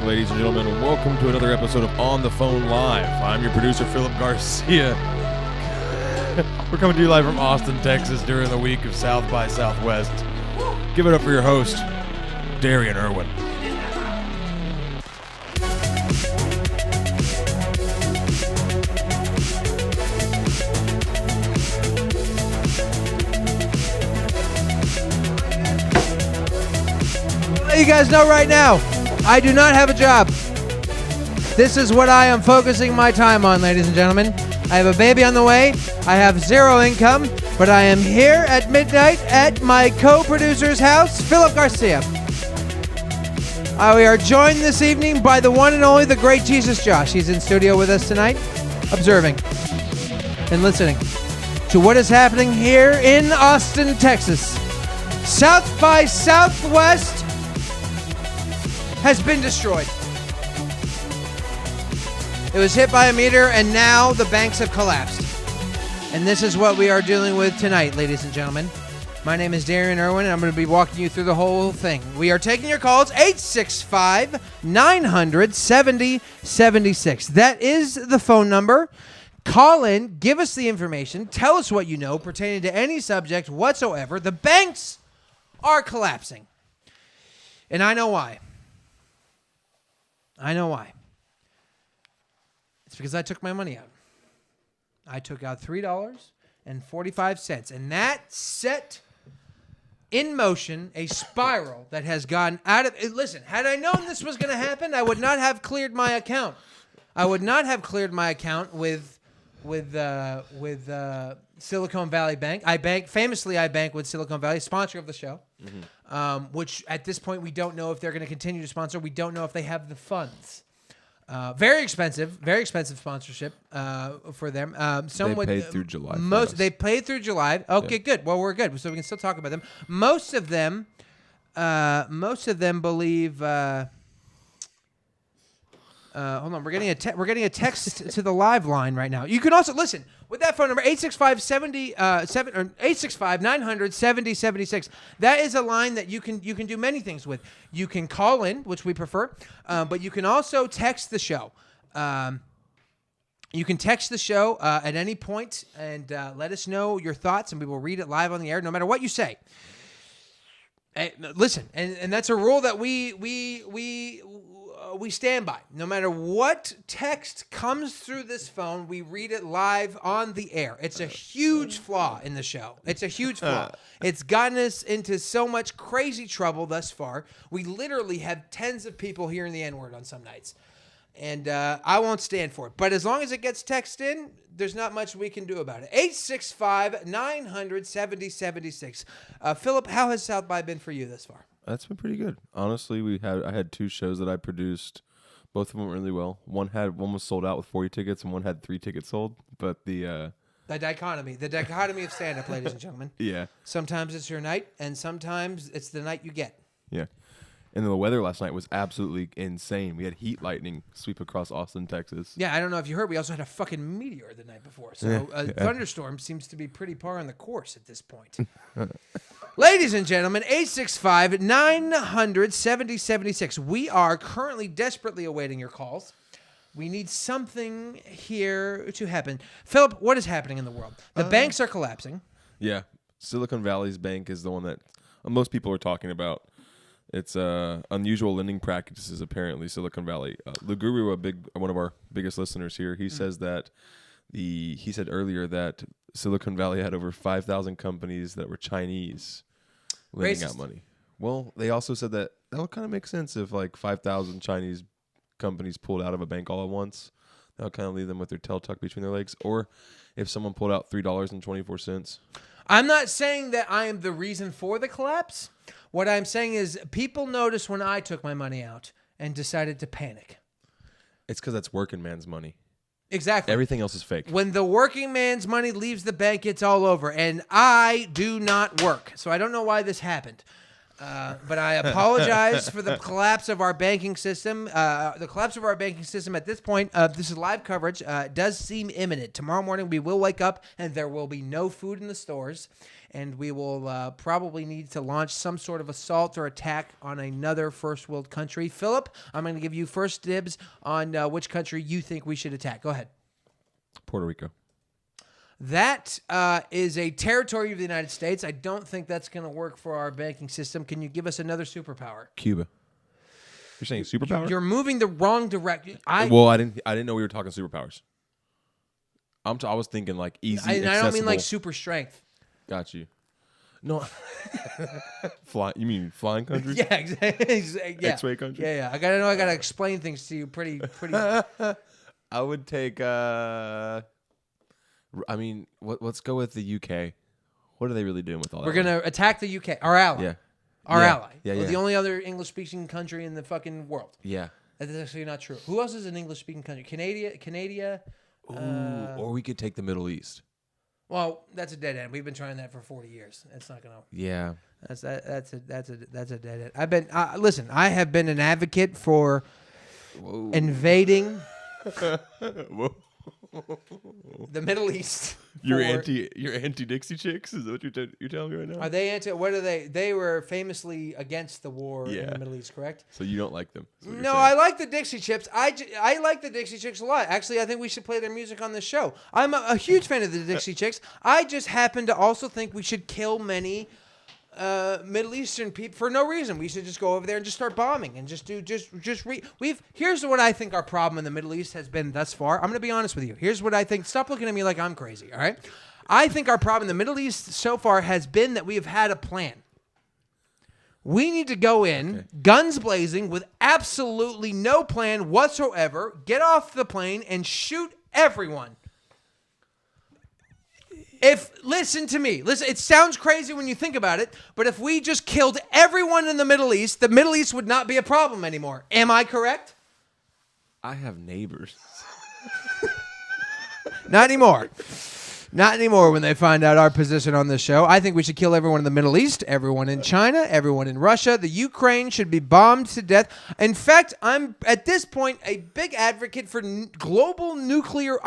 ladies and gentlemen. Welcome to another episode of On the Phone Live. I'm your producer, Philip Garcia. We're coming to you live from Austin, Texas during the week of South by Southwest. Give it up for your host, Darian Irwin. You guys know right now, I do not have a job. This is what I am focusing my time on, ladies and gentlemen. I have a baby on the way. I have zero income, but I am here at midnight at my co-producer's house, Philip Garcia. We are joined this evening by the one and only, the great Jesus Josh. He's in studio with us tonight, observing and listening to what is happening here in Austin, Texas. South by Southwest has been destroyed. It was hit by a meteor, and now the banks have collapsed. And this is what we are dealing with tonight, ladies and gentlemen. My name is Darian Irwin, and I'm going to be walking you through the whole thing. We are taking your calls, 865-900-7076. That is the phone number. Call in, give us the information, tell us what you know pertaining to any subject whatsoever. The banks are collapsing. And I know why. It's because I took my money out. I took out $3.45, and that set in motion a spiral that has gone out of... Listen, had I known this was going to happen, I would not have cleared my account. I would not have cleared my account with Silicon Valley Bank. I bank with Silicon Valley, sponsor of the show, which at this point we don't know if they're going to continue to sponsor. We don't know if they have the funds. Very expensive sponsorship for them. They paid through July. They paid through July. Okay, good. Well, we're good, so we can still talk about them. Most of them believe. Hold on, we're getting a text to the live line right now. You can also listen with that phone number 865-900-7076. That is a line that you can do many things with. You can call in, which we prefer, but you can also text the show. You can text the show at any point and let us know your thoughts, and we will read it live on the air, no matter what you say. Listen, and that's a rule that we stand by. No matter what text comes through this phone, we read it live on the air. It's a huge flaw in the show. It's a huge flaw. It's gotten us into so much crazy trouble thus far. We literally have tens of people hearing the N-word on some nights. And I won't stand for it. But as long as it gets text in, there's not much we can do about it. 865-900-7076. Philip, how has South by been for you thus far? That's been pretty good. Honestly, I had two shows that I produced. Both of them went really well. One was sold out with 40 tickets, and one had 3 tickets sold. But the dichotomy of stand-up, ladies and gentlemen. Yeah. Sometimes it's your night, and sometimes it's the night you get. Yeah. And the weather last night was absolutely insane. We had heat lightning sweep across Austin, Texas. Yeah, I don't know if you heard, we also had a fucking meteor the night before. So a thunderstorm seems to be pretty par on the course at this point. Ladies and gentlemen, 865-900-7076. We are currently desperately awaiting your calls. We need something here to happen. Philip, what is happening in the world? The banks are collapsing. Yeah. Silicon Valley's bank is the one that most people are talking about. It's unusual lending practices, apparently, Silicon Valley. Luguru, one of our biggest listeners here, he says that he said earlier that Silicon Valley had over 5,000 companies that were Chinese lending out money. Well, they also said that would kind of make sense if like 5,000 Chinese companies pulled out of a bank all at once. That would kind of leave them with their tail tucked between their legs. Or if someone pulled out $3.24. I'm not saying that I am the reason for the collapse. What I'm saying is people noticed when I took my money out and decided to panic. It's because that's working man's money. Exactly. Everything else is fake. When the working man's money leaves the bank, it's all over. And I do not work. So I don't know why this happened. But I apologize for the collapse of our banking system. The collapse of our banking system at this point, this is live coverage, does seem imminent. Tomorrow morning we will wake up and there will be no food in the stores. And we will probably need to launch some sort of assault or attack on another first world country. Philip, I'm going to give you first dibs on which country you think we should attack. Go ahead. Puerto Rico. That is a territory of the United States. I don't think that's going to work for our banking system. Can you give us another superpower? Cuba. You're saying superpower? You're moving the wrong direction. Well, I didn't know we were talking superpowers. I was thinking like easy, accessible. I don't mean like super strength. Got you. No. You mean flying countries? Yeah, exactly. Yeah. X-ray countries? Yeah. I gotta explain things to you pretty. I would take. Let's go with the UK. What are they really doing with all that? We're gonna attack the UK, our ally. Yeah. Our ally. Yeah. The only other English-speaking country in the fucking world. Yeah. That's actually not true. Who else is an English-speaking country? Canada. Or we could take the Middle East. Well, that's a dead end. We've been trying that for 40 years. It's not gonna. Yeah. That's a dead end. Listen. I have been an advocate for invading the Middle East. You're anti Dixie chicks? Is that what you're telling me right now? Are they anti? What are they? They were famously against the war in the Middle East, correct? So you don't like them? No, I like the Dixie Chicks. I like the Dixie Chicks a lot. Actually, I think we should play their music on this show. I'm a huge fan of the Dixie Chicks. I just happen to also think we should kill many Middle Eastern people for no reason. We should just go over there and just start bombing and here's what I think our problem in the Middle East has been thus far. I'm going to be honest with you. Here's what I think. Stop looking at me like I'm crazy, all right? I think our problem in the Middle East so far has been that we have had a plan. We need to go in, guns blazing, with absolutely no plan whatsoever, get off the plane and shoot everyone. Listen to me. Listen, it sounds crazy when you think about it, but if we just killed everyone in the Middle East would not be a problem anymore. Am I correct? I have neighbors. Not anymore. Not anymore when they find out our position on this show. I think we should kill everyone in the Middle East, everyone in China, everyone in Russia. The Ukraine should be bombed to death. In fact, I'm, at this point, a big advocate for global nuclear.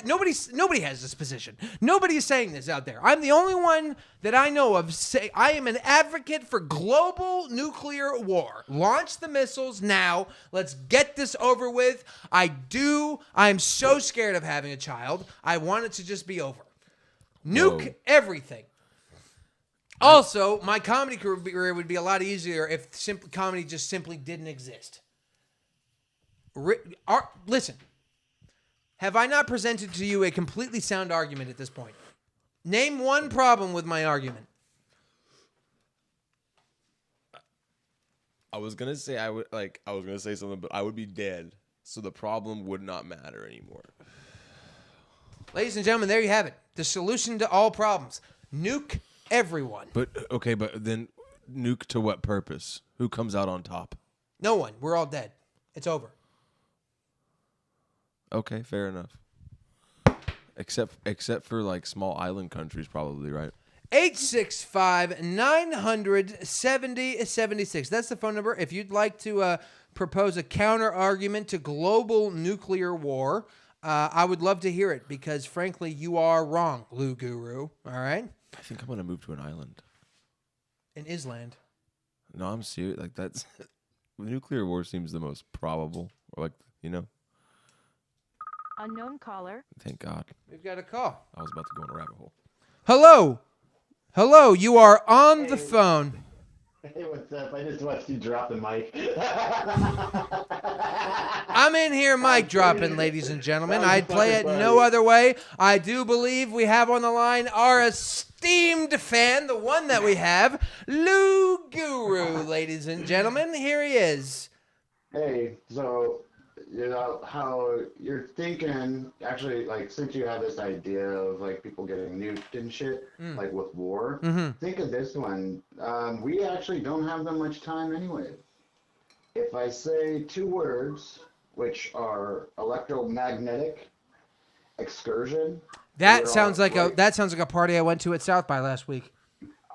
Nobody has this position. Nobody is saying this out there. I'm the only one that I know of say I am an advocate for global nuclear war. Launch the missiles now. Let's get this over with. I'm so scared of having a child. I want it to just be over. Nuke everything. Also, my comedy career would be a lot easier if comedy just simply didn't exist. Listen, have I not presented to you a completely sound argument at this point? Name one problem with my argument. I was gonna say something, but I would be dead, so the problem would not matter anymore. Ladies and gentlemen, there you have it. The solution to all problems. Nuke everyone. But then nuke to what purpose? Who comes out on top? No one. We're all dead. It's over. Okay, fair enough. Except for like small island countries, probably, right? 865-900-7076. That's the phone number. If you'd like to propose a counter argument to global nuclear war, I would love to hear it because, frankly, you are wrong, Lou Guru. All right? I think I'm gonna move to an island. In Island. No, I'm serious. Like that's nuclear war seems the most probable, or Unknown caller. Thank God. We've got a call. I was about to go in a rabbit hole. Hello, you are on the phone. Hey, what's up? I just watched you drop the mic. I'm in here mic dropping, ladies and gentlemen. I'd play it no other way. I do believe we have on the line our esteemed fan, the one that we have, Lou Guru, ladies and gentlemen. Here he is. Hey, so, how you're thinking, actually, like, since you have this idea of, like, people getting nuked and shit, like, with war, think of this one. We actually don't have that much time anyway. If I say two words, which are electromagnetic excursion. That sounds like a party I went to at South by last week.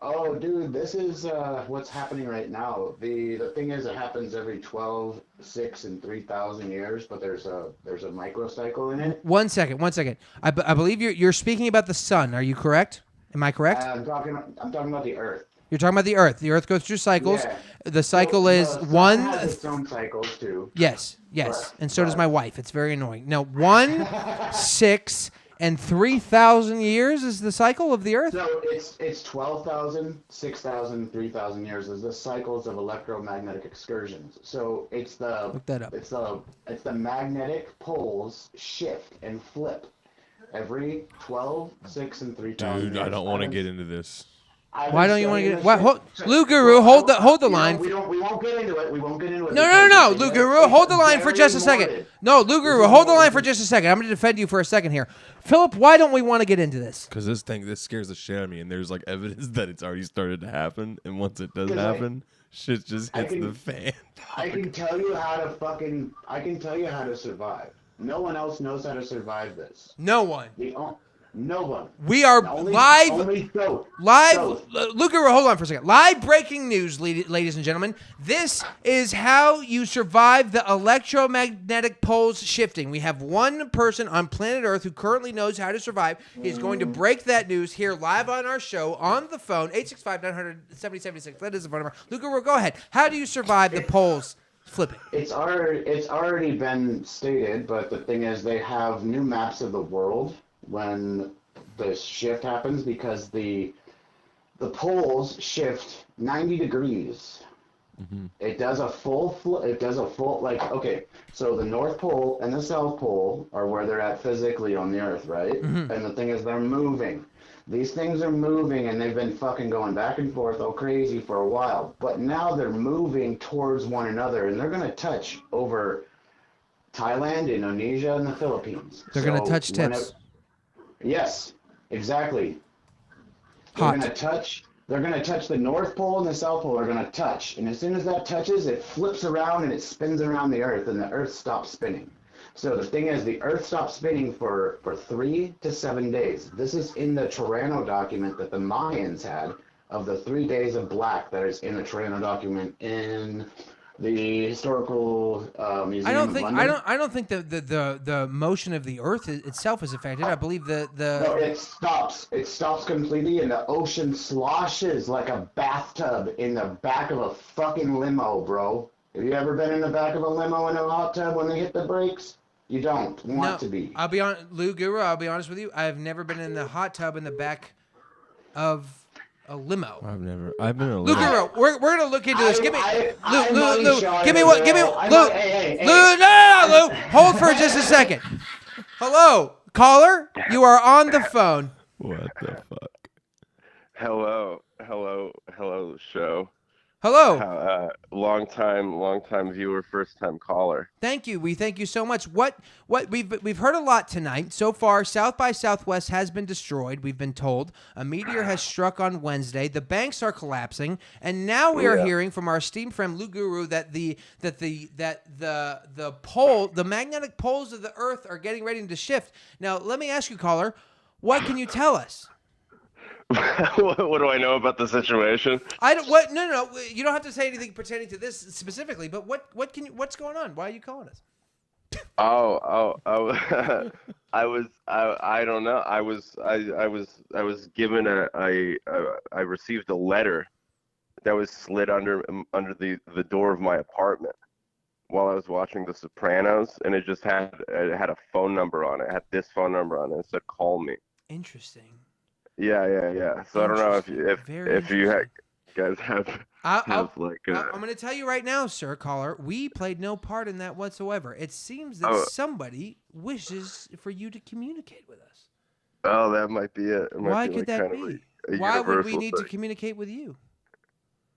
Oh, dude, this is what's happening right now. The thing is, it happens every 12, 6, and 3,000 years, but there's a microcycle in it. One second. I believe you're speaking about the sun. Are you correct? Am I correct? I'm talking about the Earth. You're talking about the Earth. The Earth goes through cycles. Yeah. The cycle Well, is the sun one. has its own cycles too. Yes, But, and so does but- my wife. It's very annoying. Now, 1, 6, and 3,000 years is the cycle of the Earth. So it's 12,000, 6,000, 3,000 years is the cycles of electromagnetic excursions. So it's the Look that up. It's the magnetic poles shift and flip every 12, 6, and 3,000 Dude, years. I don't want to get into this. Why don't you want to get? What? Lou Guru, hold the line. We won't get into it. We won't get into it. No, because Lou it's Guru, hold the line for very just a second. morbid. No, Lou Guru, hold the line for just a second. I'm going to defend you for a second here. Philip, why don't we want to get into this? Because this scares the shit out of me, and there's like evidence that it's already started to happen, and once it does 'Cause happen, shit just hits the fan. I can tell you how to survive. No one else knows how to survive this. No one. No one. We are live. Only so. Lou Guru, hold on for a second. Live breaking news, ladies and gentlemen. This is how you survive the electromagnetic poles shifting. We have one person on planet Earth who currently knows how to survive. He's going to break that news here live on our show on the phone, 865-900-7076. That is the phone number. Lou Guru, go ahead. How do you survive the poles flipping? It's already been stated, but the thing is, they have new maps of the world when the shift happens because the poles shift 90 degrees. Mm-hmm. It does a full like, okay, so the North Pole and the South Pole are where they're at physically on the Earth, right? Mm-hmm. And the thing is, they're moving. These things are moving, and they've been fucking going back and forth all crazy for a while. But now they're moving towards one another, and they're going to touch over Thailand, Indonesia, and the Philippines. They're going to touch tips. Yes, exactly. Hot. They're going to touch the North Pole and the South Pole are going to touch. And as soon as that touches, it flips around and it spins around the Earth, and the Earth stops spinning. So the thing is, the Earth stops spinning for 3 to 7 days. This is in the Tirano document that the Mayans had of the 3 days of black that is in the Tirano document in the historical museum. I don't think of London. I don't think the motion of the Earth itself is affected. I believe No, it stops. It stops completely, and the ocean sloshes like a bathtub in the back of a fucking limo, bro. Have you ever been in the back of a limo in a hot tub when they hit the brakes? You don't want to be. I'll be on Lou Guru. I'll be honest with you. I've never been in the hot tub in the back of a limo. I've been in a Lou limo. Guru, we're gonna look into this. Give me Lou. Lou. Give me what? Give me Lou. Hey. No, Lou. Hold for just a second. Hello, caller. You are on the phone. What the fuck? Hello, show. Hello. Long time viewer, first time caller. Thank you. We thank you so much. What we've heard a lot tonight. So far, South by Southwest has been destroyed. We've been told a meteor has struck on Wednesday. The banks are collapsing, and now we are hearing from our esteemed friend Lou Guru that the magnetic poles of the Earth are getting ready to shift. Now, let me ask you, caller, what can you tell us? What do I know about the situation? No. You don't have to say anything pertaining to this specifically. But what's going on? Why are you calling us? I don't know. I was given I received a letter that was slid under the door of my apartment while I was watching The Sopranos, and it had a phone number on it. It had this phone number on it. It said, "Call me." Interesting. Yeah. So I don't know if you guys have like. I'm going to tell you right now, sir, caller. We played no part in that whatsoever. It seems that somebody wishes for you to communicate with us. Oh, that might be it. Why could that be? Why would we need to communicate with you?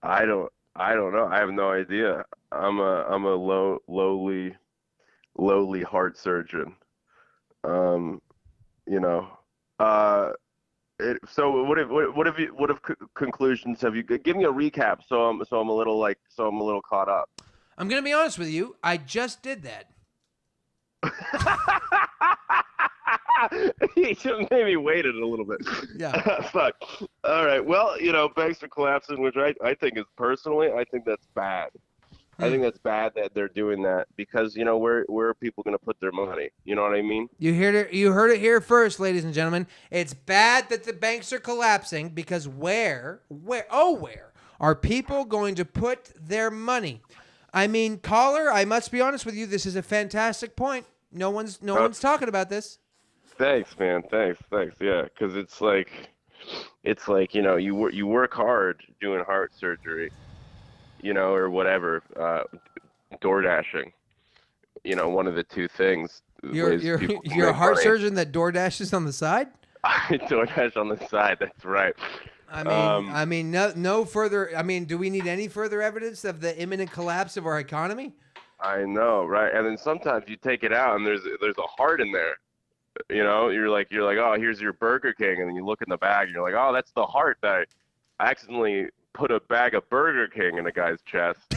I don't know. I have no idea. I'm a lowly heart surgeon. So what conclusions have you? Give me a recap, so I'm a little caught up. I'm gonna be honest with you. I just did that. He should have maybe waited a little bit. Yeah. Fuck. All right. Well, banks are collapsing, which I think is personally, I think that's bad. I think that's bad that they're doing that because where are people going to put their money? You know what I mean? You heard it here first, ladies and gentlemen. It's bad that the banks are collapsing because where are people going to put their money? I mean, caller, I must be honest with you. This is a fantastic point. No one's talking about this. Thanks, man. Thanks. Yeah, because it's like you work hard doing heart surgery, or whatever, door dashing. One of the two things. You're a heart surgeon that door dashes on the side? I door dash on the side. That's right. No further. I mean, do we need any further evidence of the imminent collapse of our economy? I know, right? And then sometimes you take it out, and there's a heart in there. You're like, oh, here's your Burger King, and then you look in the bag, and you're like, oh, that's the heart that I accidentally put a bag of Burger King in a guy's chest,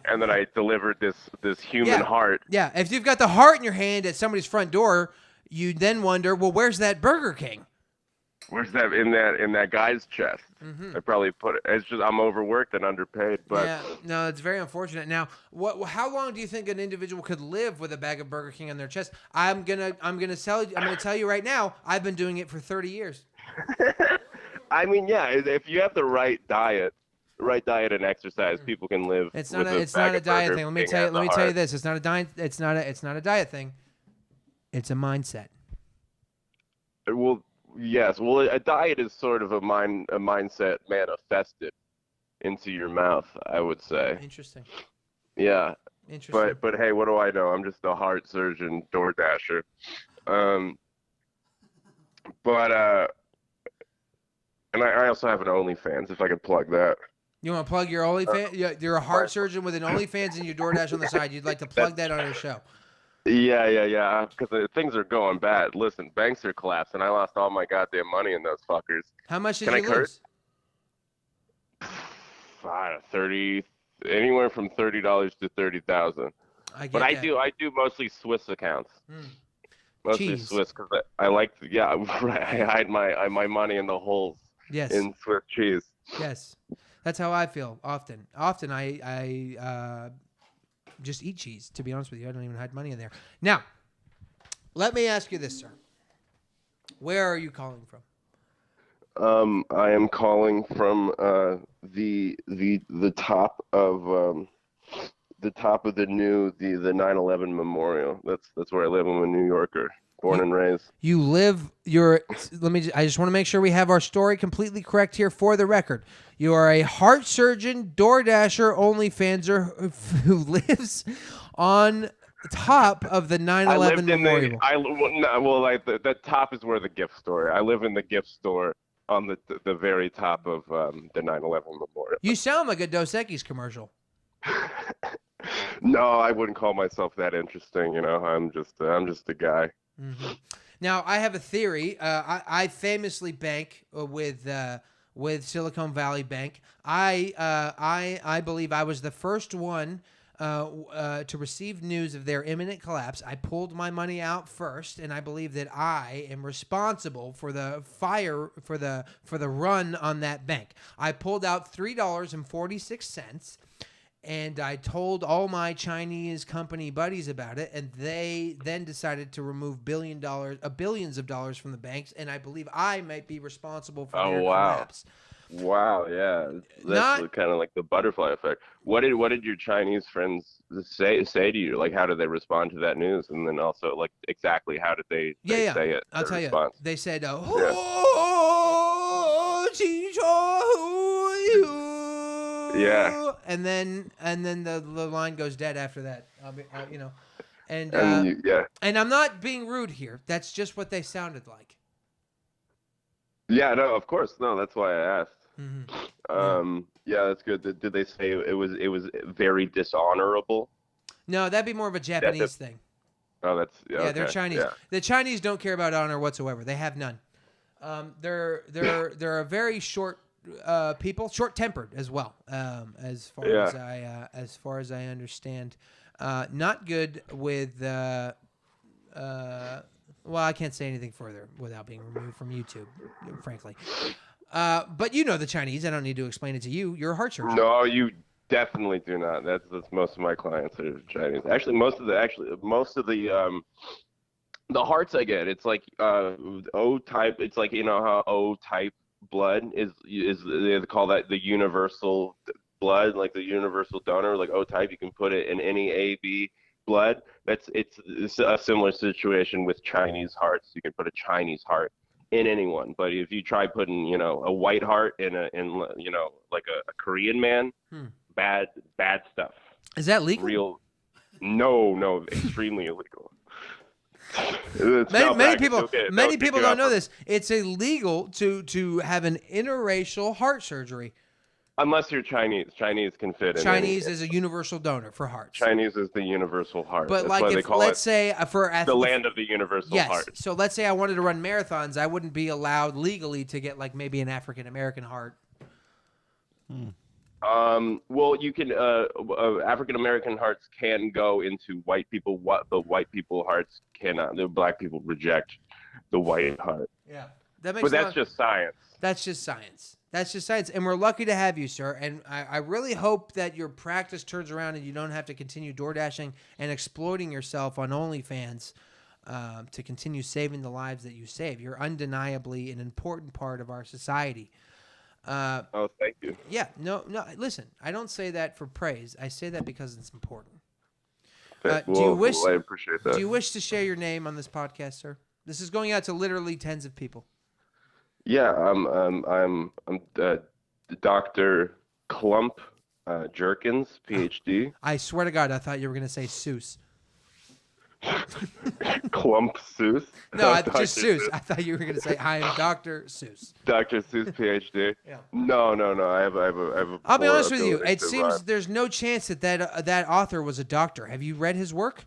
and then I delivered this human heart. Yeah, if you've got the heart in your hand at somebody's front door, you then wonder, well, where's that Burger King? Where's that in that guy's chest? Mm-hmm. I probably put it. It's just I'm overworked and underpaid. But yeah, no, it's very unfortunate. Now, how long do you think an individual could live with a bag of Burger King on their chest? I'm gonna tell you right now. I've been doing it for 30 years. I mean, yeah, if you have the right diet and exercise, people can live. It's not a diet thing. Let me tell you this. It's not a diet. It's not a diet thing. It's a mindset. Well, yes. Well, a diet is sort of a mindset manifested into your mouth, I would say. Interesting. Yeah. Interesting. But hey, what do I know? I'm just a heart surgeon, door dasher. And I also have an OnlyFans, if I could plug that. You want to plug your OnlyFans? You're a heart surgeon with an OnlyFans and your DoorDash on the side. You'd like to plug that on your show. Yeah. Because things are going bad. Listen, banks are collapsing. I lost all my goddamn money in those fuckers. How much did you lose? 30, anywhere from $30 to $30,000. But I do mostly Swiss accounts. Mostly Cheese. Swiss because I like to, right. I hide my money in the holes. Yes. In Swiss cheese. Yes. That's how I feel often. Often I just eat cheese, to be honest with you. I don't even hide money in there. Now, let me ask you this, sir. Where are you calling from? I am calling from the top of the 9/11 memorial. That's where I live. I'm a New Yorker, born and raised. You live. I just want to make sure we have our story completely correct here for the record. You are a heart surgeon, DoorDasher, OnlyFanser who lives on top of the 9/11 memorial. The top is where the gift store. I live in the gift store on the very top of the 9/11 memorial. You sound like a Dos Equis commercial. No, I wouldn't call myself that interesting. I'm just a guy. Mm-hmm. Now, I have a theory. I famously bank with Silicon Valley Bank. I believe I was the first one to receive news of their imminent collapse. I pulled my money out first, and I believe that I am responsible for the run on that bank. I pulled out $3.46. And I told all my Chinese company buddies about it, and they then decided to remove billions of dollars from the banks, and I believe I might be responsible for their collapse. Wow, yeah, that's kind of like the butterfly effect. What did your Chinese friends say to you? Like, how did they respond to that news? And then also, like, exactly how did they say it? I'll tell response? You. They said, Yeah. And then the line goes dead after that. And I'm not being rude here. That's just what they sounded like. Yeah, no, of course. No, that's why I asked. Mm-hmm. Yeah, that's good. Did they say it was very dishonorable? No, that'd be more of a Japanese thing. Oh, that's okay. They're Chinese. Yeah. The Chinese don't care about honor whatsoever. They have none. They're a very short people, short-tempered as well. As far as I understand, not good with Well, I can't say anything further without being removed from YouTube, frankly. But you know the Chinese. I don't need to explain it to you. You're a heart surgeon. No, you definitely do not. That's most of my clients are Chinese. Actually, most of the hearts I get, it's like O type. It's like, you know how O type blood is they call that the universal blood, like the universal donor, like O type. You can put it in any AB blood. It's a similar situation with Chinese hearts. You can put a Chinese heart in anyone, but if you try putting, you know, a white heart in you know, like a Korean man, bad stuff. Is that legal? No, extremely illegal. Many people don't know this. It's illegal to have an interracial heart surgery. Unless you're Chinese. Chinese can fit in. Chinese is a universal donor for hearts. Chinese is the universal heart. But that's like, if, let's say for the land of the universal heart. So let's say I wanted to run marathons, I wouldn't be allowed legally to get like maybe an African American heart. Well, you can. African American hearts can go into white people. What the white people hearts cannot. The black people reject the white heart. Yeah, that's just science. That's just science. That's just science, and we're lucky to have you, sir. And I really hope that your practice turns around and you don't have to continue door dashing and exploiting yourself on OnlyFans to continue saving the lives that you save. You're undeniably an important part of our society. Oh, thank you. Yeah, no. Listen, I don't say that for praise. I say that because it's important. I appreciate that. Do you wish to share your name on this podcast, sir? This is going out to literally tens of people. Yeah, I'm Dr. Clump Jerkins, PhD. I swear to God, I thought you were going to say Seuss. Clump Seuss? No, just Seuss. I thought you were going to say, I am Dr. Seuss. Dr. Seuss, PhD? Yeah. No. I have a I'll be honest with you. It seems there's no chance that author was a doctor. Have you read his work?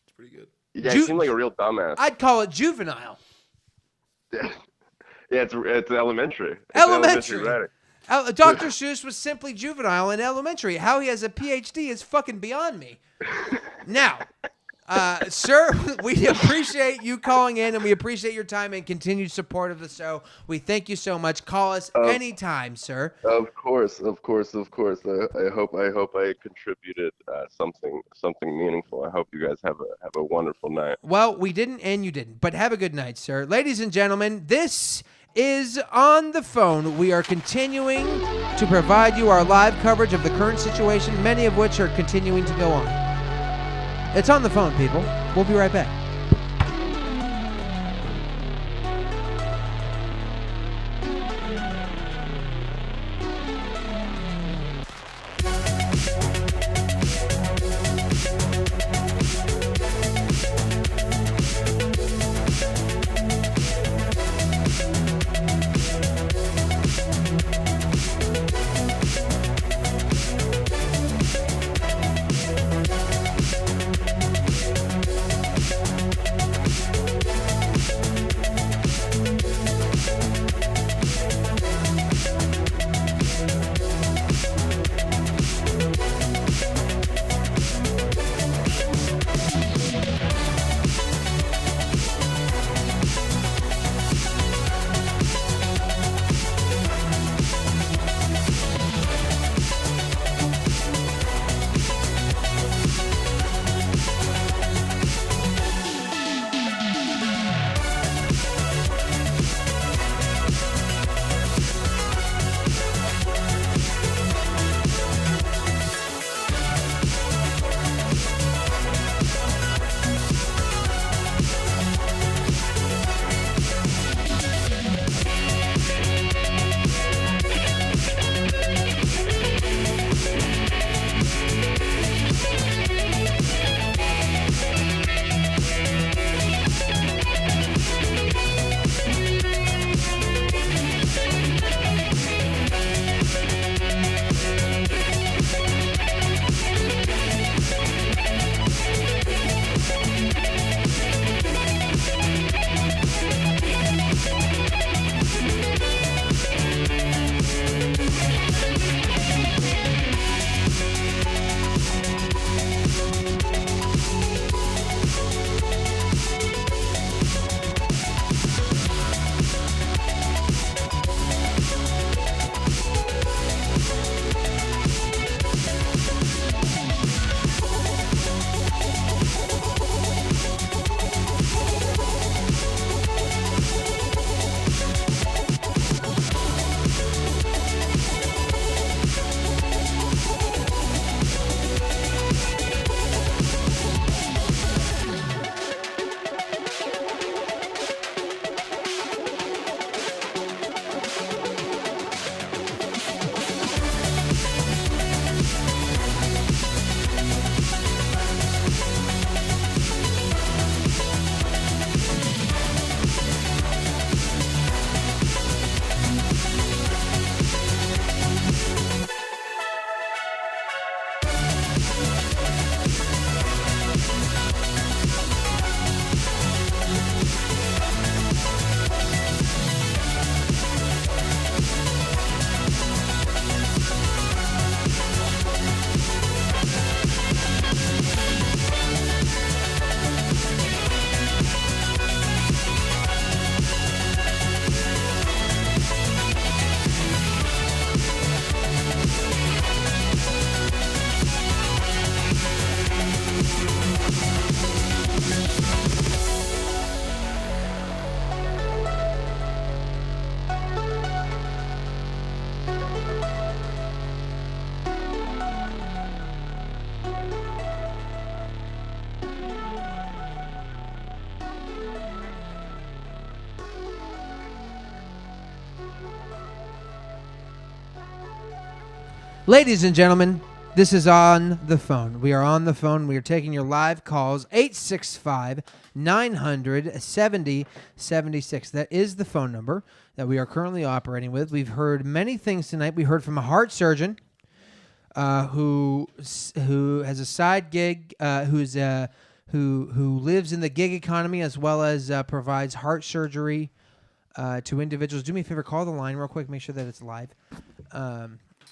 It's pretty good. Yeah, he seemed like a real dumbass. I'd call it juvenile. Yeah, it's elementary. It's elementary writing. Dr. Seuss was simply juvenile in elementary. How he has a PhD is fucking beyond me. Now, sir, we appreciate you calling in, and we appreciate your time and continued support of the show. We thank you so much. Call us anytime, sir. Of course. I hope I contributed something meaningful. I hope you guys have a wonderful night. Well, we didn't, and you didn't, but have a good night, sir. Ladies and gentlemen, this is On the Phone. We are continuing to provide you our live coverage of the current situation, many of which are continuing to go on. It's On the Phone, people. We'll be right back. Ladies and gentlemen, this is On the Phone. We are on the phone. We are taking your live calls, 865-900-7076. That is the phone number that we are currently operating with. We've heard many things tonight. We heard from a heart surgeon who has a side gig, who lives in the gig economy as well as provides heart surgery to individuals. Do me a favor, call the line real quick, make sure that it's live.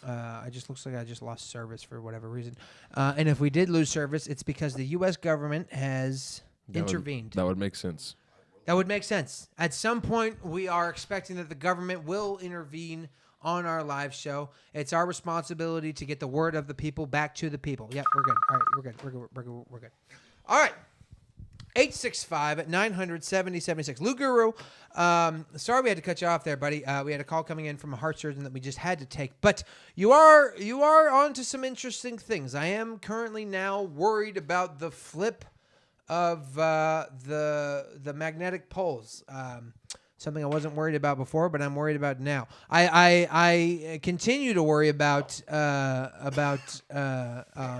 I just looks like I just lost service for whatever reason. And if we did lose service, it's because the U.S. government has intervened. That would make sense. That would make sense. At some point, we are expecting that the government will intervene on our live show. It's our responsibility to get the word of the people back to the people. Yep, we're good. All right, we're good. We're good. All right. 865-900-7076. Lou Guru, sorry we had to cut you off there, buddy. We had a call coming in from a heart surgeon that we just had to take. But you are on to some interesting things. I am currently now worried about the flip of the magnetic poles. Something I wasn't worried about before, but I'm worried about now. I continue to worry about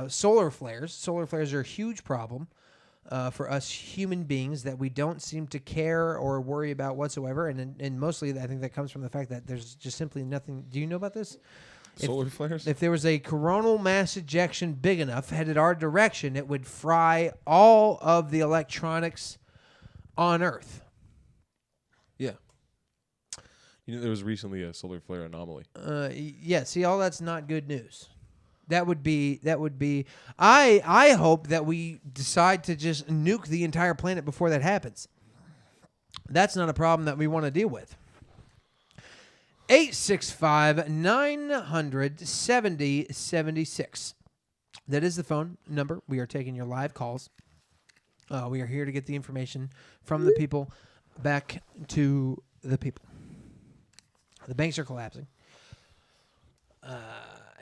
solar flares. Solar flares are a huge problem for us human beings that we don't seem to care or worry about whatsoever. And mostly I think that comes from the fact that there's just simply nothing. Do you know about this? Solar flares? If there was a coronal mass ejection big enough headed our direction, it would fry all of the electronics on Earth. Yeah. You know, there was recently a solar flare anomaly. Yeah, see, all that's not good news. That would be. I hope that we decide to just nuke the entire planet before that happens. That's not a problem that we want to deal with. 865-900-7076. That is the phone number. We are taking your live calls. We are here to get the information from the people back to the people. The banks are collapsing.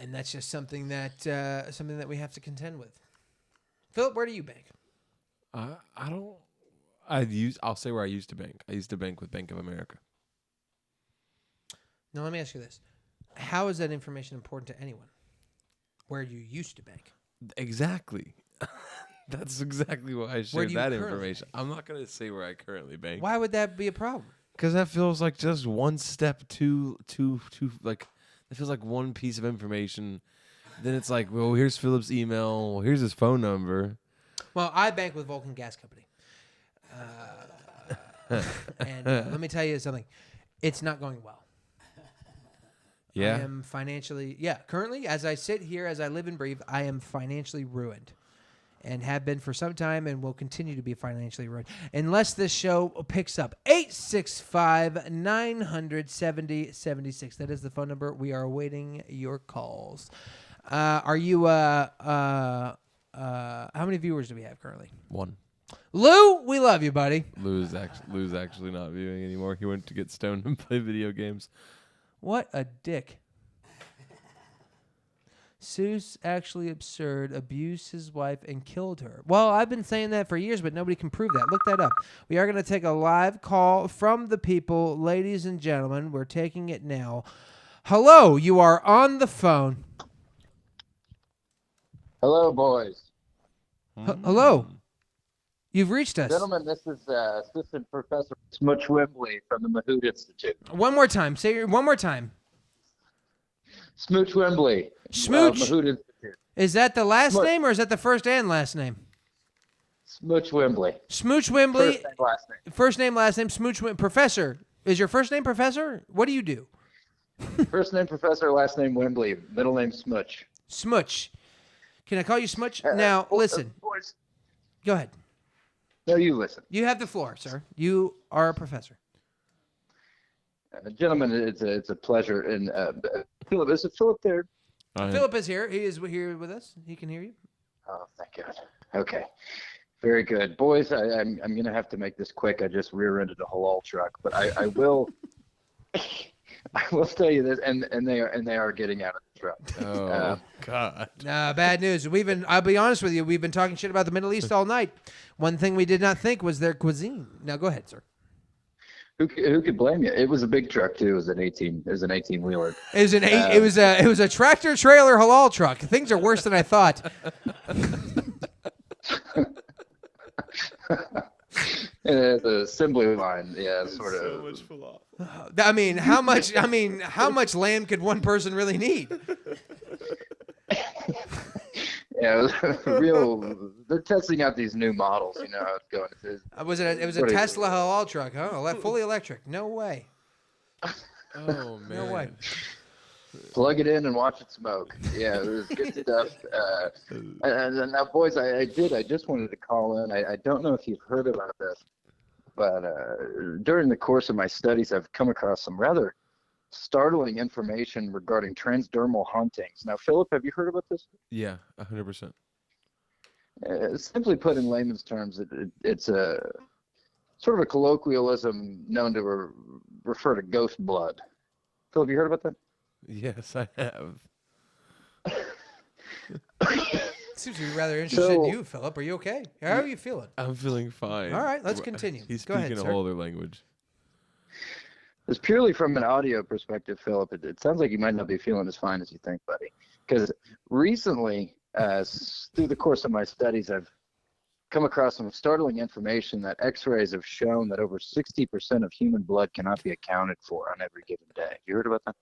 And that's just something that we have to contend with. Philip, where do you bank? I'll say where I used to bank. I used to bank with Bank of America. Now, let me ask you this. How is that information important to anyone? Where you used to bank? Exactly. That's exactly why I shared that information. Bank? I'm not going to say where I currently bank. Why would that be a problem? Because that feels like just one step too like, it feels like one piece of information. Then it's like, well, here's Philip's email. Well, here's his phone number. Well, I bank with Vulcan Gas Company. And let me tell you something. It's not going well. Yeah. I am financially, currently, as I sit here, as I live and breathe, I am financially ruined. And have been for some time and will continue to be financially ruined. Unless this show picks up. 865-900-7076. That is the phone number. We are awaiting your calls. Are you, how many viewers do we have currently? 1. Lou, we love you, buddy. Lou's actually not viewing anymore. He went to get stoned and play video games. What a dick. Seuss actually absurd, abused his wife, and killed her. Well, I've been saying that for years, but nobody can prove that. Look that up. We are going to take a live call from the people. Ladies and gentlemen, we're taking it now. Hello, you are on the phone. Hello, boys. Hello. You've reached us. Gentlemen, this is Assistant Professor Smutch Wembley from the Mahout Institute. One more time. Say it one more time. Smooch Wembley. Smooch. Mahout Institute. Is that the last name or is that the first and last name? Smooch Wembley. Smooch Wembley. First name, last name. First name, last name, Smooch Wembley. Professor. Is your first name Professor? What do you do? First name Professor, last name Wembley. Middle name Smutch. Smutch. Can I call you Smutch? Now, listen. Boys. Go ahead. No, you listen. You have the floor, sir. You are a professor. Gentlemen, it's a pleasure. And Philip, is it Philip there? Philip is here. He is here with us. He can hear you. Oh, thank God. Okay. Very good. Boys, I'm going to have to make this quick. I just rear-ended a halal truck. But I will I will tell you this, and they are getting out of the truck. Oh, God. Bad news. I'll be honest with you, we've been talking shit about the Middle East all night. One thing we did not think was their cuisine. Now, go ahead, sir. Who could blame you? It was a big truck too. It was an 18-wheeler. It was it was a tractor trailer halal truck. Things are worse than I thought. And the assembly line, yeah, sort of. So much falafel. I mean, how much lamb could one person really need? Yeah, it was real. They're testing out these new models. You know how it's going. It was a Tesla halal truck, huh? Fully electric. No way. Oh man. No way. Plug it in and watch it smoke. Yeah, it was good stuff. And now, boys, I just wanted to call in. I don't know if you've heard about this, but during the course of my studies, I've come across some rather startling information regarding transdermal hauntings. Now, Philip, have you heard about this? Yeah, 100%. Simply put in layman's terms, it's a sort of a colloquialism known to refer to ghost blood. Philip, you heard about that? Yes, I have. Seems to be rather interested in you, Philip. Are you okay? How are you feeling? I'm feeling fine. All right, let's continue. He's Go speaking ahead, a sir. whole other language. It's purely from an audio perspective, Philip. It sounds like you might not be feeling as fine as you think, buddy. Because recently, through the course of my studies, I've come across some startling information that X-rays have shown that over 60% of human blood cannot be accounted for on every given day. You heard about that?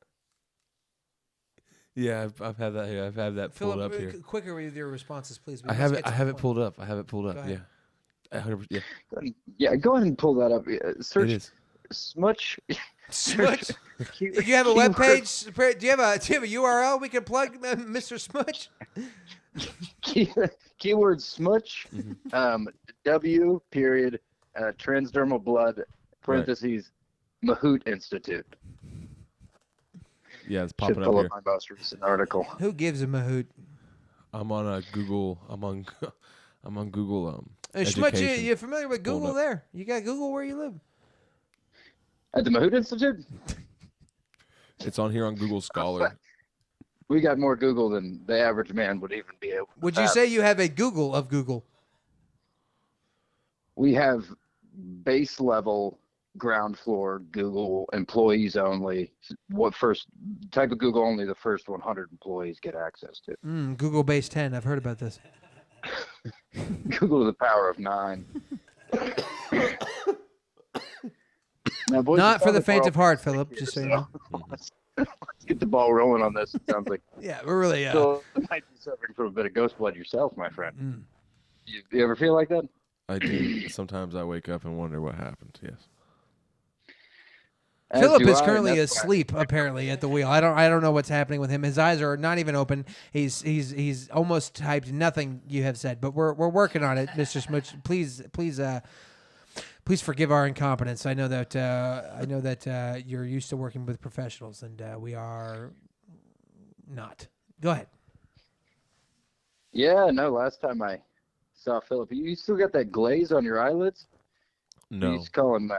Yeah, I've had that here. I've had that pulled Philip, up here. quicker with your responses, please. We I must have get it. to I the have it point. pulled up. I have it pulled up. Go Yeah, ahead. 100%. Yeah, Yeah, go ahead and pull that up. Search it is. Smutch. Smutch. Do you have a web page? Do you have a URL we can plug, Mr. Smutch? Keyword smutch. W period transdermal blood parentheses Mahout Institute. Yeah, it's Should popping up pull here. up my most recent article. Who gives him a hoot? I'm on Google. I'm on Google. Smutch, education. you familiar with Pulled Google up. there? You got Google where you live? At the Mahout Institute? It's on here on Google Scholar. We got more Google than the average man would even be able to Would you have. say you have a Google of Google? We have base level, ground floor Google employees only. What first type of Google only the first 100 employees get access to. Google Base 10. I've heard about this. Google to the power of 9. Now, boys, Not it for sounds the like faint we're of all heart, Philip. Just so you know. Let's get the ball rolling on this. It sounds like Yeah, we're really. you might be suffering from a bit of ghost blood yourself, my friend. You ever feel like that? I do. Sometimes I wake up and wonder what happened. Yes. As Philip do is I, and currently that's why- asleep, apparently, at the wheel. I don't know what's happening with him. His eyes are not even open. He's almost typed nothing you have said, but we're working on it, Mr. Smooch. Please forgive our incompetence. I know that you're used to working with professionals, and we are not. Go ahead. Yeah, no. Last time I saw Philip, you still got that glaze on your eyelids? You No. used to call him.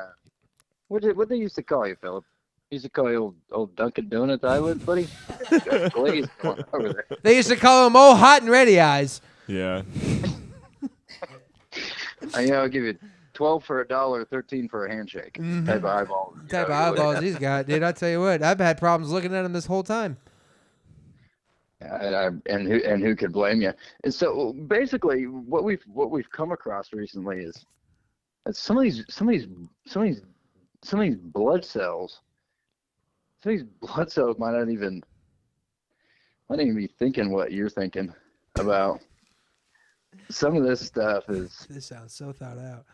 What they used to call you, Philip? Used to call you old Dunkin' Donuts eyelids, buddy. Got glaze going over there. They used to call him "Oh, hot and ready eyes." Yeah. I'll give you 12 for $1, 13 for a handshake. Type of eyeball. Type of eyeballs he's got, dude. I tell you what, I've had problems looking at him this whole time. And who could blame you? And so basically, what we've come across recently is that some of these blood cells, might not even be thinking what you're thinking about. Some of this stuff is This sounds so thought out.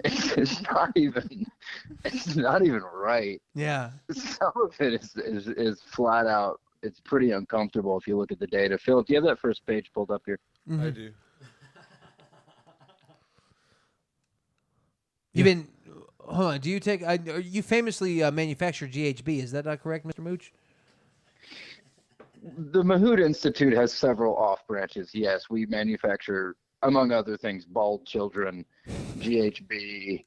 it's not even right. Yeah. Some of it is flat out. It's pretty uncomfortable if you look at the data. Philip, do you have that first page pulled up here? I do. Hold on. Do you take? You famously manufacture GHB. Is that not correct, Mr. Mooch? The Mahout Institute has several off branches. Yes, we manufacture, among other things, bald children, GHB,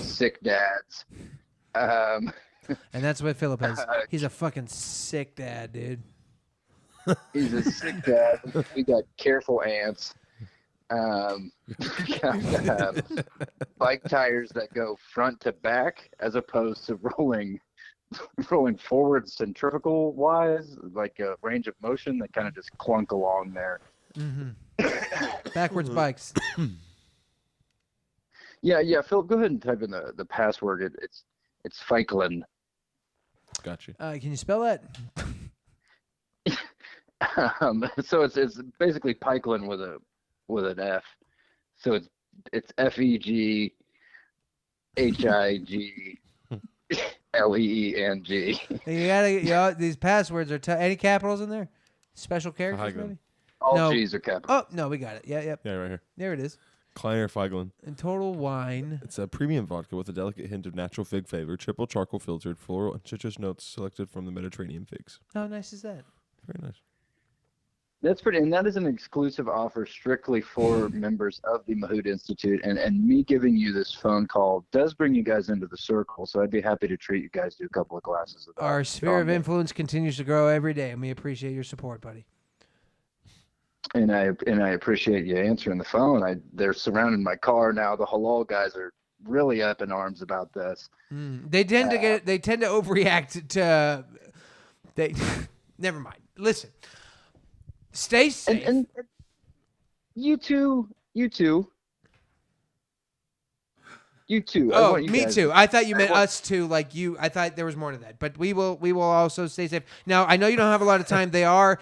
sick dads. And that's what Philip has. He's a fucking sick dad, dude. He's a sick dad. We got careful ants. You have to have bike tires that go front to back as opposed to rolling forward centrifugal wise, like a range of motion that kind of just clunk along there. Backwards bikes. Yeah, Phil, go ahead and type in the password. It's Feiklin. Got you. Can you spell that? So it's basically Peiklin with an F. So it's FEGHIGLEENG. You gotta, these passwords are any capitals in there? Special characters, Feigl. maybe? All No. G's are capital. Oh no, we got it. Yeah, Yeah, right here. there it is. Kleiner Feiglin. And Total Wine. It's a premium vodka with a delicate hint of natural fig flavor, triple charcoal filtered, floral and citrus notes selected from the Mediterranean figs. How nice is that? Very nice. That's pretty, and that is an exclusive offer strictly for members of the Mahout Institute. And me giving you this phone call does bring you guys into the circle. So I'd be happy to treat you guys to a couple of glasses of that. Our sphere of influence continues to grow every day, and we appreciate your support, buddy. And I appreciate you answering the phone. They're surrounding my car now. The halal guys are really up in arms about this. They tend to overreact to. They never mind. Listen, stay safe. And you too. Oh, me too. I thought you meant us too, like you. I thought there was more to that, but we will also stay safe. Now, I know you don't have a lot of time. They are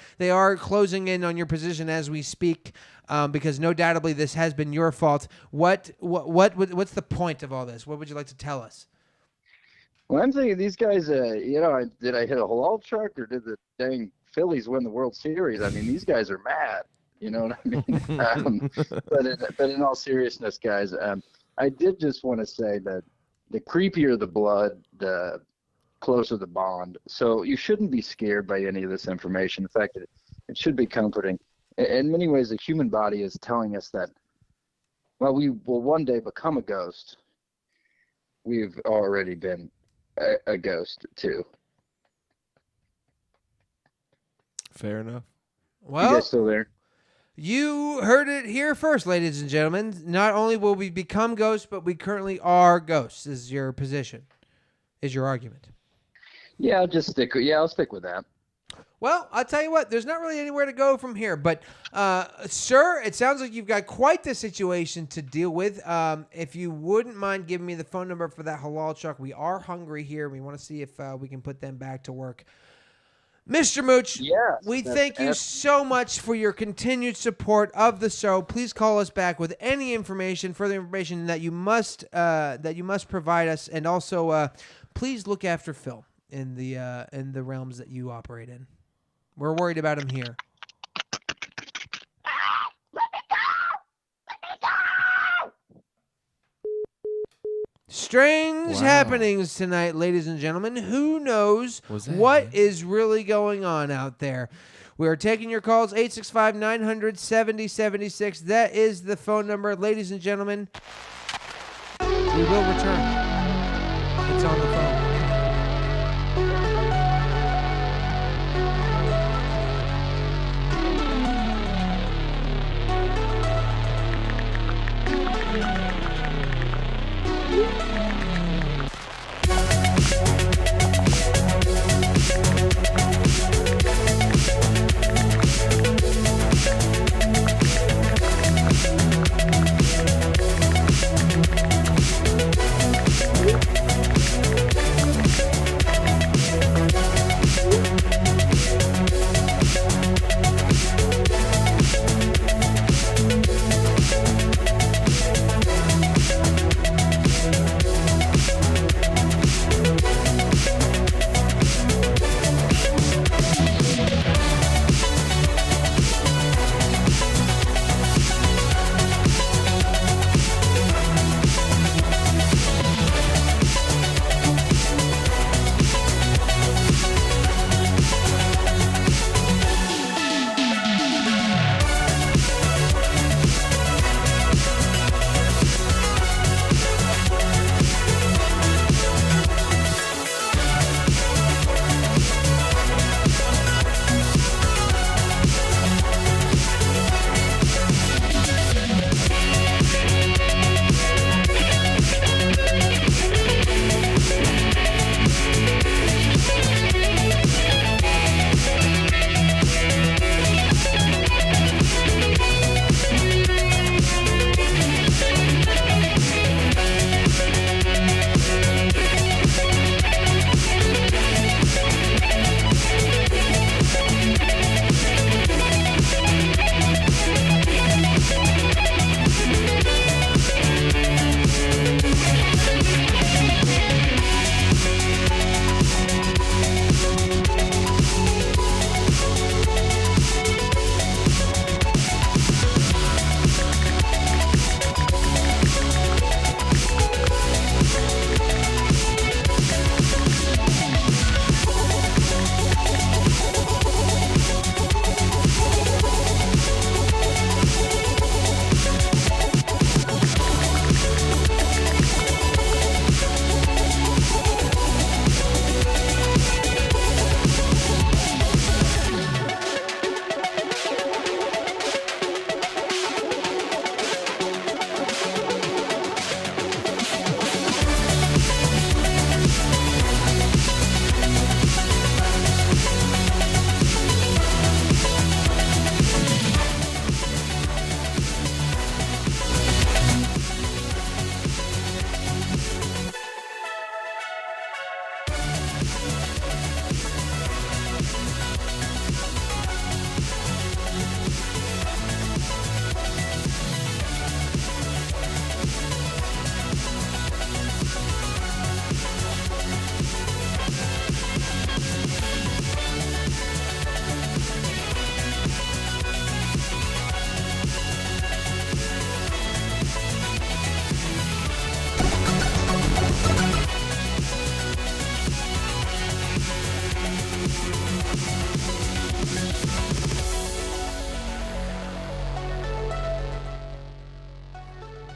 closing in on your position as we speak, because no doubtably this has been your fault. What's the point of all this? What would you like to tell us? Well, I'm thinking these guys. Did I hit a halal truck or did the dang Phillies win the World Series? I mean, these guys are mad. You know what I mean? But in all seriousness, guys. I did just want to say that the creepier the blood, the closer the bond. So you shouldn't be scared by any of this information. In fact, it should be comforting. In many ways, the human body is telling us that, well, we will one day become a ghost. We've already been a ghost, too. Fair enough. Well, You guys still there? you heard it here first, ladies and gentlemen. Not only will we become ghosts, but we currently are ghosts, is your position, is your argument. Yeah, I'll stick with that. Well, I'll tell you what, there's not really anywhere to go from here. But, sir, it sounds like you've got quite the situation to deal with. If you wouldn't mind giving me the phone number for that halal truck, we are hungry here. We want to see if we can put them back to work. Mr. Mooch, Yes, we that's thank you so much for your continued support of the show. Please call us back with any information, further information that you must provide us, and also please look after Phil in the realms that you operate in. We're worried about him here. Strange happenings tonight, ladies and gentlemen. Who knows what is really going on out there? We are taking your calls, 865-900-7076. That is the phone number. Ladies and gentlemen, we will return. It's on the phone.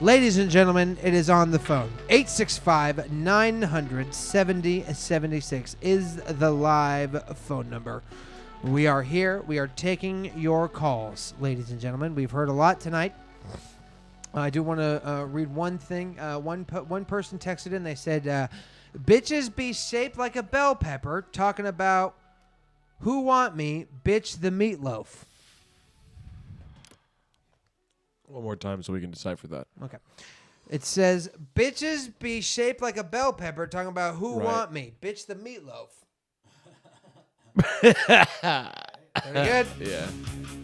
Ladies and gentlemen, it is on the phone. 865-900-7076 is the live phone number. We are here. We are taking your calls, ladies and gentlemen. We've heard a lot tonight. I do want to read one thing. One person texted in. They said, bitches be shaped like a bell pepper, talking about who want me, bitch the meatloaf. One more time so we can decipher that. Okay. It says, bitches be shaped like a bell pepper, talking about who want me, bitch the meatloaf. Pretty good. Yeah.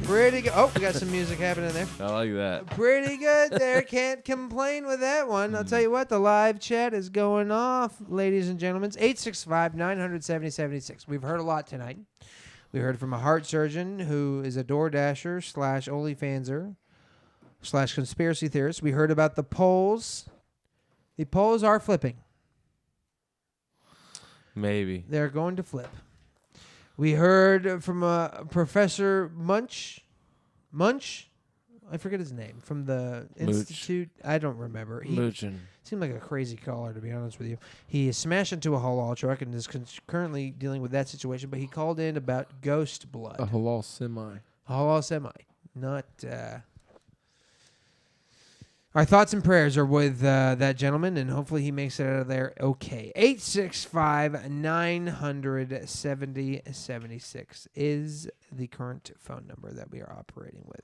Pretty good. Oh, we got some music happening there. I like that. Pretty good there. Can't complain with that one. I'll tell you what, the live chat is going off, ladies and gentlemen. It's 865-900-7076. We've heard a lot tonight. We heard from a heart surgeon who is a DoorDasher / OnlyFanser / conspiracy theorist. We heard about the polls. The polls are flipping. Maybe. They're going to flip. We heard from Professor Munch. I forget his name. From the Institute. I don't remember. He seemed like a crazy caller, to be honest with you. He smashed into a halal truck and is currently dealing with that situation, but he called in about ghost blood. A halal semi. Halal semi. Not... Our thoughts and prayers are with that gentleman, and hopefully he makes it out of there okay. 865-900-7076 is the current phone number that we are operating with.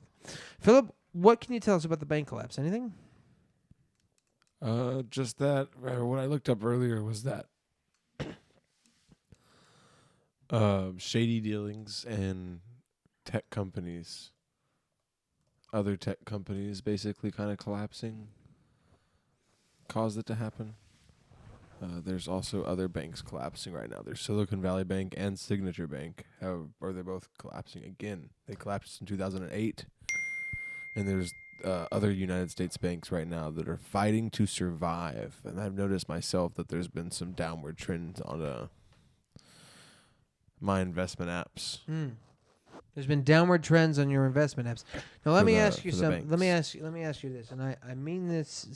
Philip, what can you tell us about the bank collapse? Anything? Just that. What I looked up earlier was that shady dealings and tech companies. Other tech companies basically kind of collapsing caused it to happen. There's also other banks collapsing right now. There's Silicon Valley Bank and Signature Bank. However, they're both collapsing again. They collapsed in 2008. And there's other United States banks right now that are fighting to survive. And I've noticed myself that there's been some downward trends on my investment apps. There's been downward trends on your investment apps. Now let me ask you something. banks. Let me ask you this, and I mean this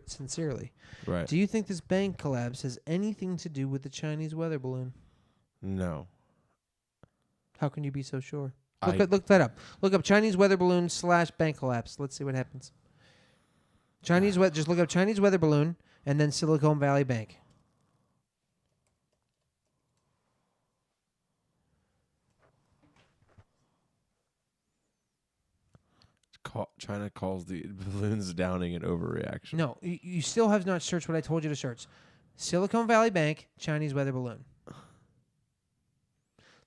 sincerely. Right. Do you think this bank collapse has anything to do with the Chinese weather balloon? No. How can you be so sure? Look that up. Look up Chinese weather balloon / bank collapse. Let's see what happens. Just look up Chinese weather balloon and then Silicon Valley Bank. China calls the balloons downing an overreaction. No, you still have not searched what I told you to search. Silicon Valley Bank, Chinese weather balloon.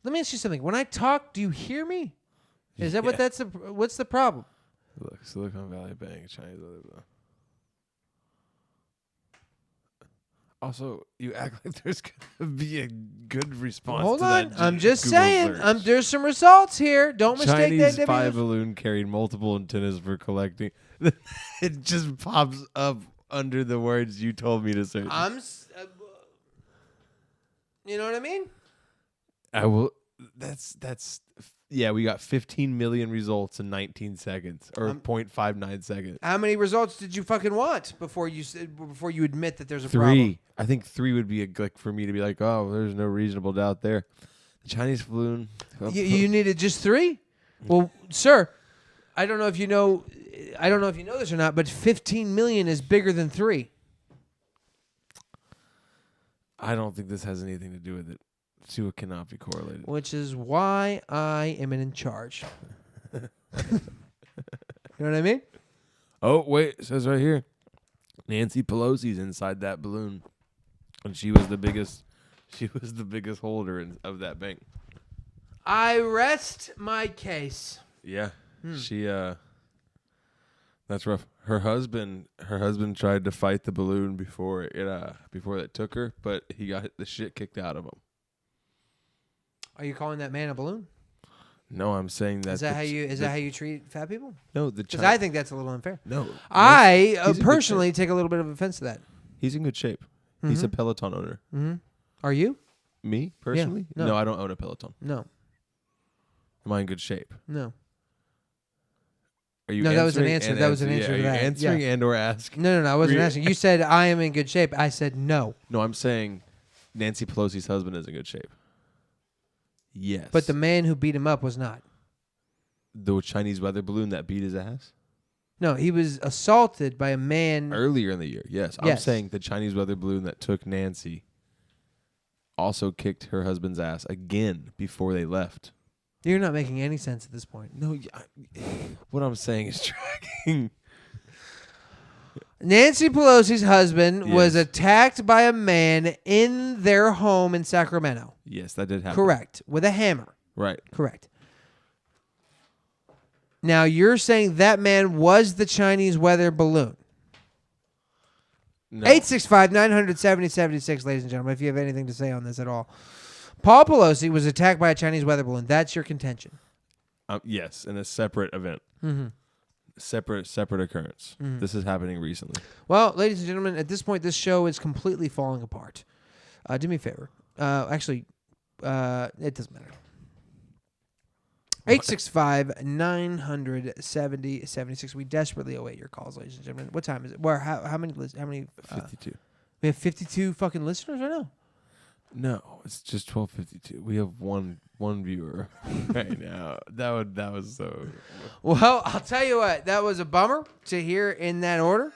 Let me ask you something. When I talk, do you hear me? Is that what's the problem? Look, Silicon Valley Bank, Chinese weather balloon. Also, you act like there's going to be a good response Hold to on. that. I'm just Google saying. search. There's some results here. Don't mistake Chinese that. spy balloon carried multiple antennas for collecting. It just pops up under the words you told me to search. You know what I mean? I will. Yeah, we got 15 million results in 19 seconds or 0.59 seconds. How many results did you fucking want before you admit that there's a 3. problem? I think 3 would be a click for me to be like, oh, there's no reasonable doubt there. The Chinese balloon. You needed just 3? Well, sir, I don't know if you know this or not, but 15 million is bigger than 3. I don't think this has anything to do with it. 2 cannot be correlated. Which is why I am in charge. You know what I mean? Oh, wait. It says right here. Nancy Pelosi's inside that balloon. And she was the biggest holder of that bank. I rest my case. Yeah. She that's rough. Her husband tried to fight the balloon before it took her, but he got the shit kicked out of him. Are you calling that man a balloon? No, I'm saying that. Is that how you treat fat people? No, because I think that's a little unfair. No, I personally take a little bit of offense to that. He's in good shape. Mm-hmm. He's a Peloton owner. Mm-hmm. Are you? Me personally? Yeah, no, I don't own a Peloton. No. Am I in good shape? No. Are you No, that was an answering answer. and That was an answering? answer Yeah, to are that. you answering Yeah. and or asking? No, I wasn't asking. You said I am in good shape. I said no. No, I'm saying Nancy Pelosi's husband is in good shape. Yes. But the man who beat him up was not. the Chinese weather balloon that beat his ass No, he was assaulted by a man. earlier in the year. Yes, I'm Yes. saying the Chinese weather balloon that took Nancy also kicked her husband's ass again before they left. You're not making any sense at this point. No, what I'm saying is tracking. Nancy Pelosi's husband was Yes. attacked by a man in their home in Sacramento. Yes, that did happen. Correct. With a hammer. Right. Correct. Now, you're saying that man was the Chinese weather balloon. No. 865-900-7076, ladies and gentlemen, if you have anything to say on this at all. Paul Pelosi was attacked by a Chinese weather balloon. That's your contention. Yes, in a separate event. Mm-hmm. Separate occurrence. This is happening recently. Well, ladies and gentlemen, at this point, this show is completely falling apart. Do me a favor. Actually, it doesn't matter. 865-900-7076. We desperately await your calls, ladies and gentlemen. What time is it? Where? How many? 52. We have 52 fucking listeners right now. No, it's just 12:52. We have one viewer right now. That was so. Well, I'll tell you what. That was a bummer to hear in that order.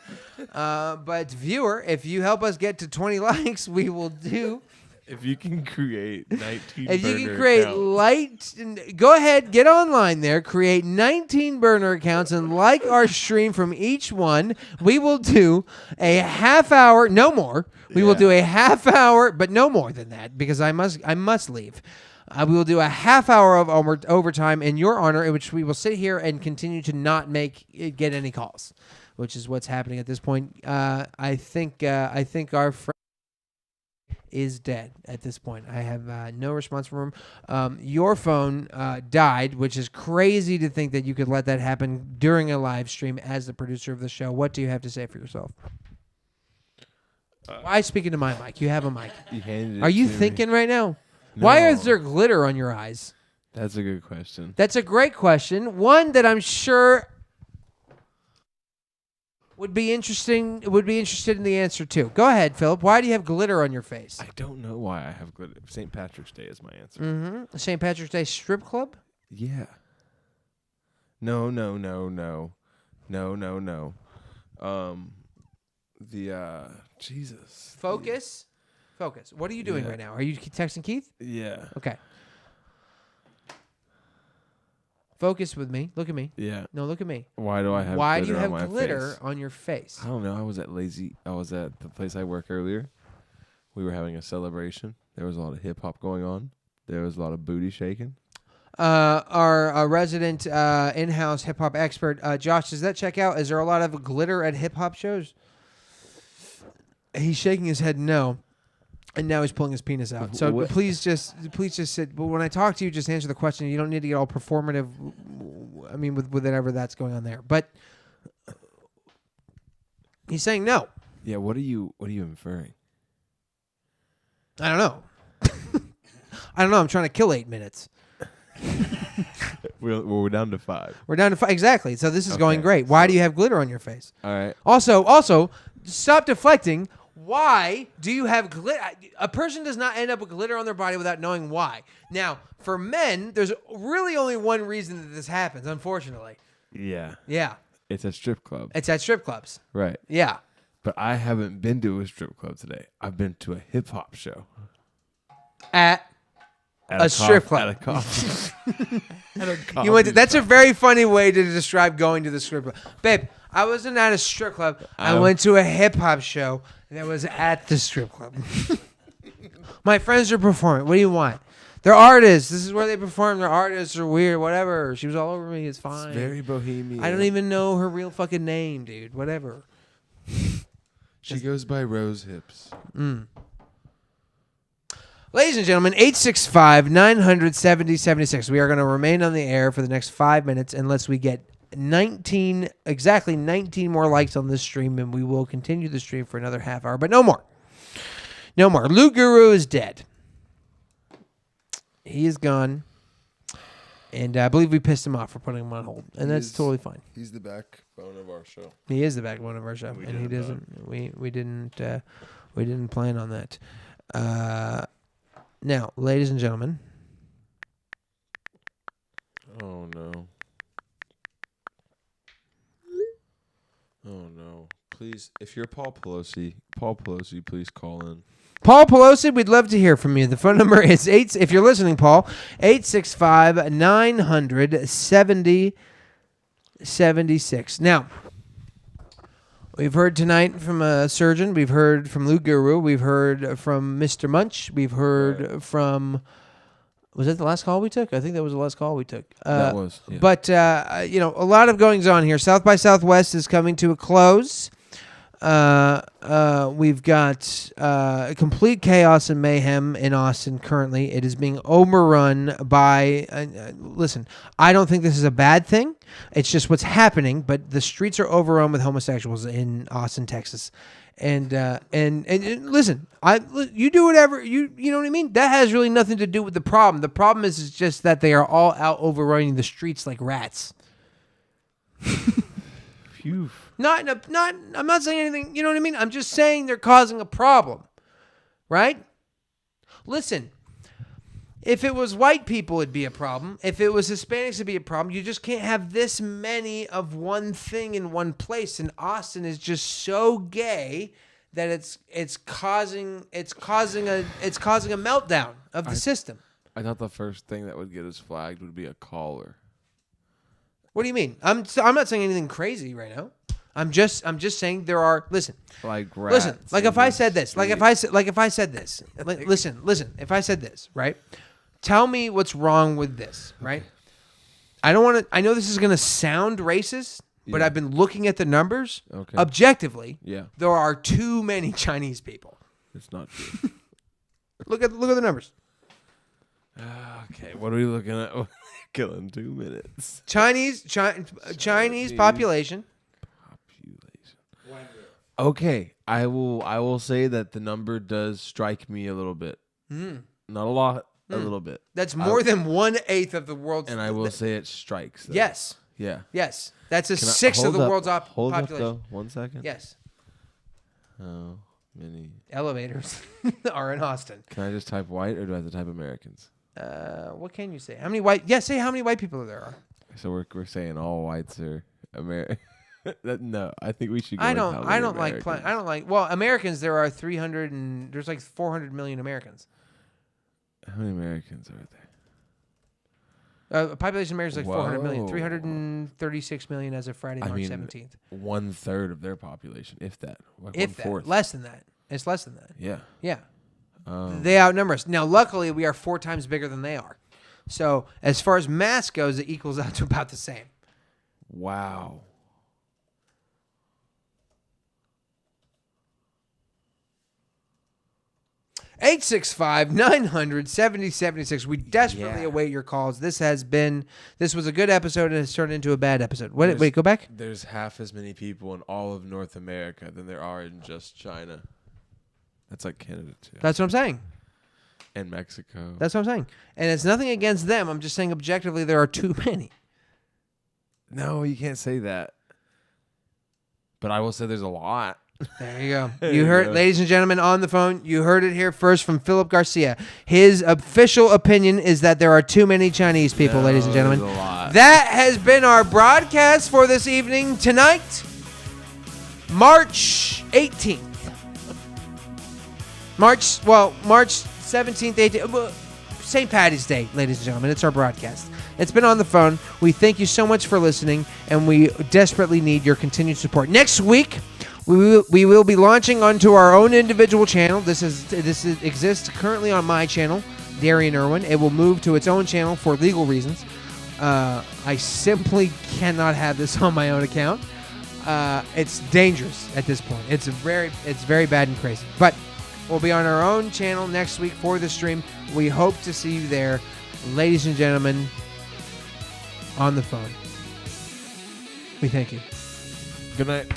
But viewer, if you help us get to 20 likes, we will do. If you can create 19 If you burner can create accounts. go ahead, get online there, create 19 burner accounts, and like our stream from each one. We will do a half hour, no more. We will Yeah. do a half hour, but no more than that because I must leave. We will do a half hour of overtime in your honor, in which we will sit here and continue to not get any calls, which is what's happening at this point. I think our friend is dead at this point. I have no response from him. Your phone died, which is crazy to think that you could let that happen during a live stream as the producer of the show. What do you have to say for yourself? Why speaking to my mic? You have a mic. You handed it Are you to me. thinking right now? Why is No. there glitter on your eyes? That's a good question. That's a great question. One that I'm sure would be interested in the answer too. Go ahead, Philip. Why do you have glitter on your face? I don't know why I have glitter. St. Patrick's Day is my answer. Mm-hmm. St. Patrick's Day strip club? Yeah. No. Jesus. Focus. What are you doing Yeah. right now? Are you texting Keith? Yeah. Okay. Focus with me. Look at me. Yeah. No, look at me. Why do I have Why do glitter you on my have glitter face? on your face? I don't know. I was at the place I work earlier. We were having a celebration. There was a lot of hip hop going on. There was a lot of booty shaking. Our resident in-house hip hop expert, Josh, does that check out? Is there a lot of glitter at hip hop shows? He's shaking his head no, and now he's pulling his penis out. So What? please just sit. But when I talk to you, just answer the question. You don't need to get all performative. I mean, with whatever that's going on there. But he's saying no. Yeah. What are you inferring? I don't know. I don't know. I'm trying to kill 8 minutes. We're down to 5. We're down to 5. Exactly. So this is going Okay, great. Why do you have glitter on your face? All right. Also, stop deflecting. Why do you have glitter? A person does not end up with glitter on their body without knowing why. Now, for men, there's really only one reason that this happens, unfortunately. Yeah. Yeah. It's a strip club. It's at strip clubs. Right. Yeah. But I haven't been to a strip club today. I've been to a hip hop show. At a strip club. At a coffee. At a coffee You went to, that's a shop. very funny way to describe going to the strip club. Babe, I wasn't at a strip club. I went to a hip hop show and it was at the strip club. My friends are performing. What do you want? They're artists. This is where they perform. They're artists or weird, whatever. She was all over me. It's fine. It's very bohemian. I don't even know her real fucking name, dude. Whatever. She goes by Rose Hips. Ladies and gentlemen, 865-900-7076. We are going to remain on the air for the next 5 minutes unless we get exactly 19 more likes on this stream, and we will continue the stream for another half hour, but no more. No more. Lou Guru is dead. He is gone. And I believe we pissed him off for putting him on hold, and that's totally fine. He's the backbone of our show. He is the backbone of our show, and he doesn't. We didn't plan on that. Now, ladies and gentlemen. Oh no. Oh no. Please, if you're Paul Pelosi, please call in. Paul Pelosi, we'd love to hear from you. The phone number is if you're listening, Paul, 865-900-7076. Now, we've heard tonight from a surgeon. We've heard from Lou Guru. We've heard from Mr. Munch. We've heard from... Was that the last call we took? I think that was the last call we took. That was. Yeah. But, a lot of goings on here. South by Southwest is coming to a close. We've got complete chaos and mayhem in Austin currently. It is being overrun by... listen, I don't think this is a bad thing. It's just what's happening, but the streets are overrun with homosexuals in Austin, Texas. And listen, you do whatever you know what I mean. That has really nothing to do with the problem. The problem is just that they are all out overrunning the streets like rats. Phew. I'm not saying anything. You know what I mean. I'm just saying they're causing a problem, right? Listen, if it was white people, it'd be a problem. If it was Hispanics, it'd be a problem. You just can't have this many of one thing in one place. And Austin is just so gay that it's causing a meltdown of the system. I thought the first thing that would get us flagged would be a caller. What do you mean? I'm not saying anything crazy right now. I'm just saying there are. Listen, like rats. Listen, like if I said this, if I said this, listen. If I said this, right? Tell me what's wrong with this, right? Okay. I don't want to. I know this is going to sound racist, but I've been looking at the numbers. Okay. Objectively, there are too many Chinese people. It's not true. Look at the numbers. Okay, what are we looking at? Killing 2 minutes. Chinese population. Okay, I will say that the number does strike me a little bit. Not a lot, a little bit. That's more than 1/8 of the world's. And I will say it strikes. Though. Yes. Yeah. Yes. That's a sixth of the world's population. Hold up, though. 1 second. Yes. How many elevators are in Austin? Can I just type white, or do I have to type Americans? What can you say? How many white? Yeah, say how many white people there are. So we're saying all whites are American. No, I think we should go. I don't like. Well, Americans, there are 300 and there's like 400 million Americans. How many Americans are there? Population of America is like 400 million. 336 million as of Friday, March 17th. 1/3 of their population, if that. Like if that. Less than that. It's less than that. Yeah. Yeah. They outnumber us. Now, luckily, we are 4 times bigger than they are. So, as far as mass goes, it equals out to about the same. Wow. Eight 865-900-7076. We desperately await your calls. This was a good episode and it's turned into a bad episode. Wait, go back. There's half as many people in all of North America than there are in just China. That's like Canada too. That's what I'm saying. And Mexico. That's what I'm saying. And it's nothing against them. I'm just saying objectively there are too many. No, you can't say that. But I will say there's a lot. There you go. You heard, ladies and gentlemen, on the phone, you heard it here first from Philip Garcia. His official opinion is that there are too many Chinese people, ladies and gentlemen. There's a lot. That has been our broadcast for this evening. Tonight, March 18th. March 17th, 18th. St. Patty's Day, ladies and gentlemen. It's our broadcast. It's been on the phone. We thank you so much for listening, and we desperately need your continued support. Next week, we will be launching onto our own individual channel. This exists currently on my channel, Darian Irwin. It will move to its own channel for legal reasons. I simply cannot have this on my own account. It's dangerous at this point. It's very bad and crazy. But we'll be on our own channel next week for the stream. We hope to see you there, ladies and gentlemen, on the phone. We thank you. Good night.